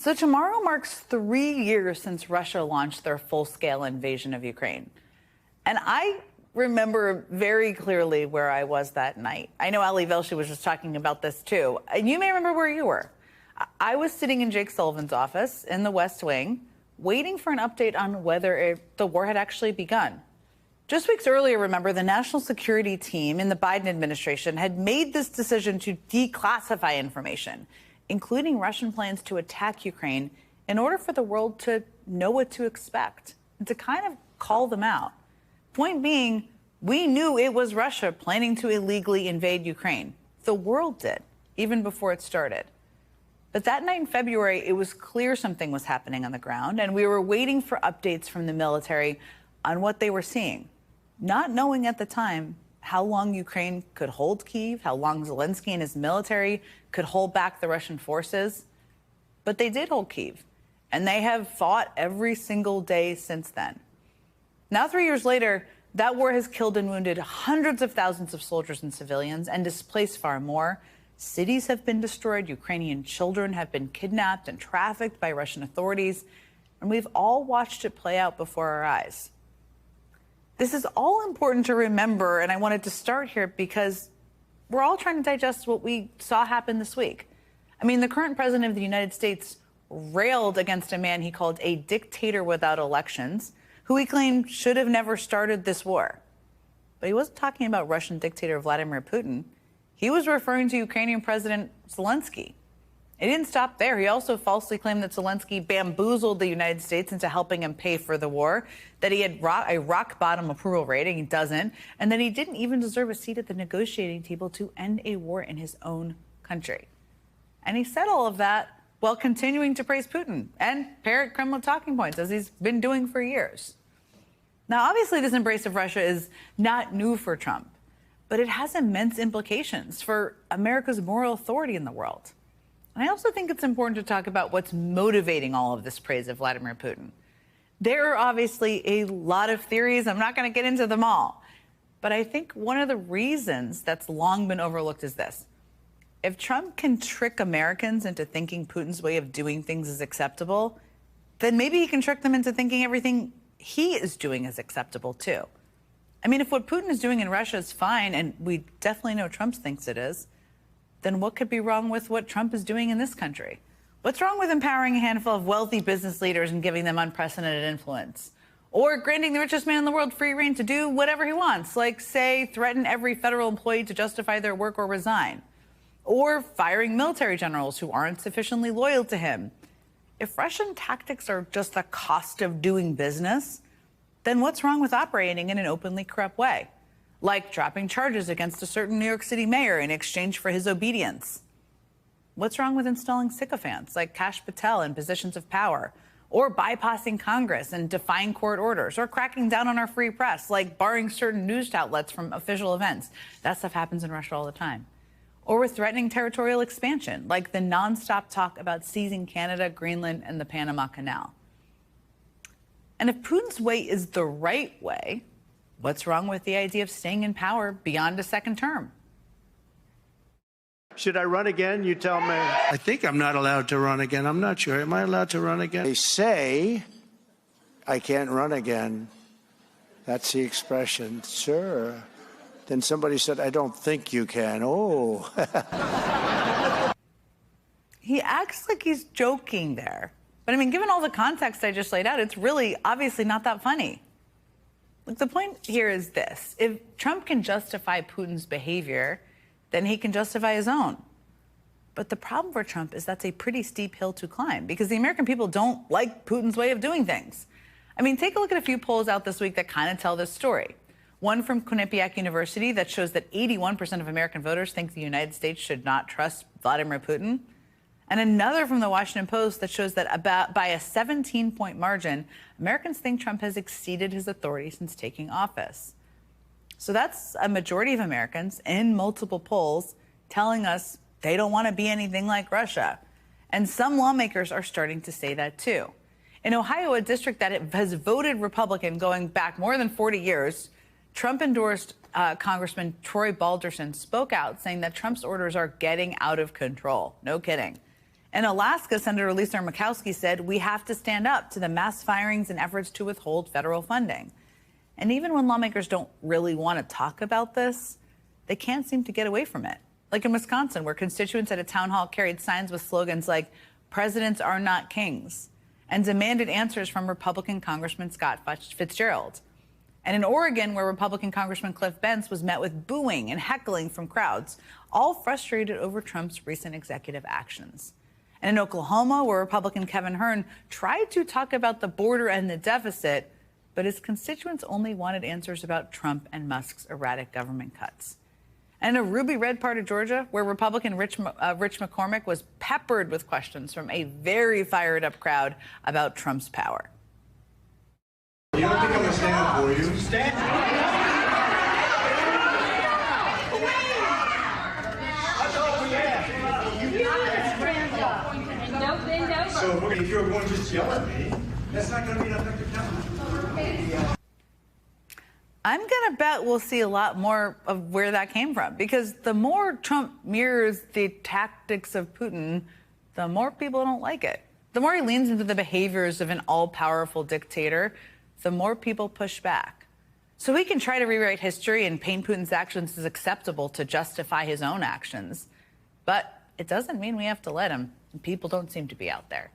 So tomorrow marks 3 years since Russia launched their full-scale invasion of Ukraine. And I remember very clearly where I was that night. I know Ali Velshi was just talking about this too. And you may remember where you were. I was sitting in Jake Sullivan's office in the West Wing, waiting for an update on whether the war had actually begun. Just weeks earlier, remember, the national security team in the Biden administration had made this decision to declassify information, including Russian plans to attack Ukraine, in order for the world to know what to expect and to kind of call them out. Point being, we knew it was Russia planning to illegally invade Ukraine. The world did, even before it started. But that night in February, it was clear something was happening on the ground, and we were waiting for updates from the military on what they were seeing, not knowing at the time how long Ukraine could hold Kyiv, how long Zelensky and his military could hold back the Russian forces. But they did hold Kyiv, and they have fought every single day since then. Now, 3 years later, that war has killed and wounded hundreds of thousands of soldiers and civilians and displaced far more. Cities have been destroyed. Ukrainian children have been kidnapped and trafficked by Russian authorities. And we've all watched it play out before our eyes. This is all important to remember, and I wanted to start here because we're all trying to digest what we saw happen this week. I mean, the current president of the United States railed against a man he called a dictator without elections, who he claimed should have never started this war. But he wasn't talking about Russian dictator Vladimir Putin. He was referring to Ukrainian President Zelensky. It didn't stop there. He also falsely claimed that Zelensky bamboozled the United States into helping him pay for the war, that he had a rock-bottom approval rating, he doesn't, and that he didn't even deserve a seat at the negotiating table to end a war in his own country. And he said all of that while continuing to praise Putin and parrot Kremlin talking points, as he's been doing for years. Now, obviously, this embrace of Russia is not new for Trump, but it has immense implications for America's moral authority in the world. And I also think it's important to talk about what's motivating all of this praise of Vladimir Putin. There are obviously a lot of theories. I'm not going to get into them all. But I think one of the reasons that's long been overlooked is this. If Trump can trick Americans into thinking Putin's way of doing things is acceptable, then maybe he can trick them into thinking everything he is doing is acceptable too. I mean, if what Putin is doing in Russia is fine, and we definitely know Trump thinks it is, then what could be wrong with what Trump is doing in this country? What's wrong with empowering a handful of wealthy business leaders and giving them unprecedented influence? Or granting the richest man in the world free rein to do whatever he wants, like, say, threaten every federal employee to justify their work or resign? Or firing military generals who aren't sufficiently loyal to him? If Russian tactics are just the cost of doing business, then what's wrong with operating in an openly corrupt way? Like dropping charges against a certain New York City mayor in exchange for his obedience. What's wrong with installing sycophants like Kash Patel in positions of power, or bypassing Congress and defying court orders, or cracking down on our free press, like barring certain news outlets from official events? That stuff happens in Russia all the time. Or with threatening territorial expansion, like the nonstop talk about seizing Canada, Greenland, and the Panama Canal. And if Putin's way is the right way, what's wrong with the idea of staying in power beyond a second term? Should I run again? You tell me. I think I'm not allowed to run again. I'm not sure. Am I allowed to run again? They say I can't run again. That's the expression. Sir. Then somebody said, I don't think you can. Oh. He acts like he's joking there. But I mean, given all the context I just laid out, it's really obviously not that funny. Look, the point here is this. If Trump can justify Putin's behavior, then he can justify his own. But the problem for Trump is that's a pretty steep hill to climb, because the American people don't like Putin's way of doing things. I mean, take a look at a few polls out this week that kind of tell this story. One from Quinnipiac University that shows that 81% of American voters think the United States should not trust Vladimir Putin. And another from the Washington Post that shows that by a 17-point margin, Americans think Trump has exceeded his authority since taking office. So that's a majority of Americans in multiple polls telling us they don't want to be anything like Russia. And some lawmakers are starting to say that too. In Ohio, a district that has voted Republican going back more than 40 years, Trump-endorsed Congressman Troy Balderson spoke out saying that Trump's orders are getting out of control. No kidding. In Alaska, Senator Lisa Murkowski said, we have to stand up to the mass firings and efforts to withhold federal funding. And even when lawmakers don't really want to talk about this, they can't seem to get away from it. Like in Wisconsin, where constituents at a town hall carried signs with slogans like, presidents are not kings, and demanded answers from Republican Congressman Scott Fitzgerald. And in Oregon, where Republican Congressman Cliff Bentz was met with booing and heckling from crowds, all frustrated over Trump's recent executive actions. And in Oklahoma, where Republican Kevin Hern tried to talk about the border and the deficit, but his constituents only wanted answers about Trump and Musk's erratic government cuts. And in a ruby red part of Georgia, where Republican Rich McCormick was peppered with questions from a very fired up crowd about Trump's power. You don't think I'm going to stand up for you? So if you're going to just yell at me, that's not going to be an effective counter. I'm going to bet we'll see a lot more of where that came from, because the more Trump mirrors the tactics of Putin, the more people don't like it. The more he leans into the behaviors of an all-powerful dictator, the more people push back. So he can try to rewrite history and paint Putin's actions as acceptable to justify his own actions. But it doesn't mean we have to let him. And people don't seem to be out there.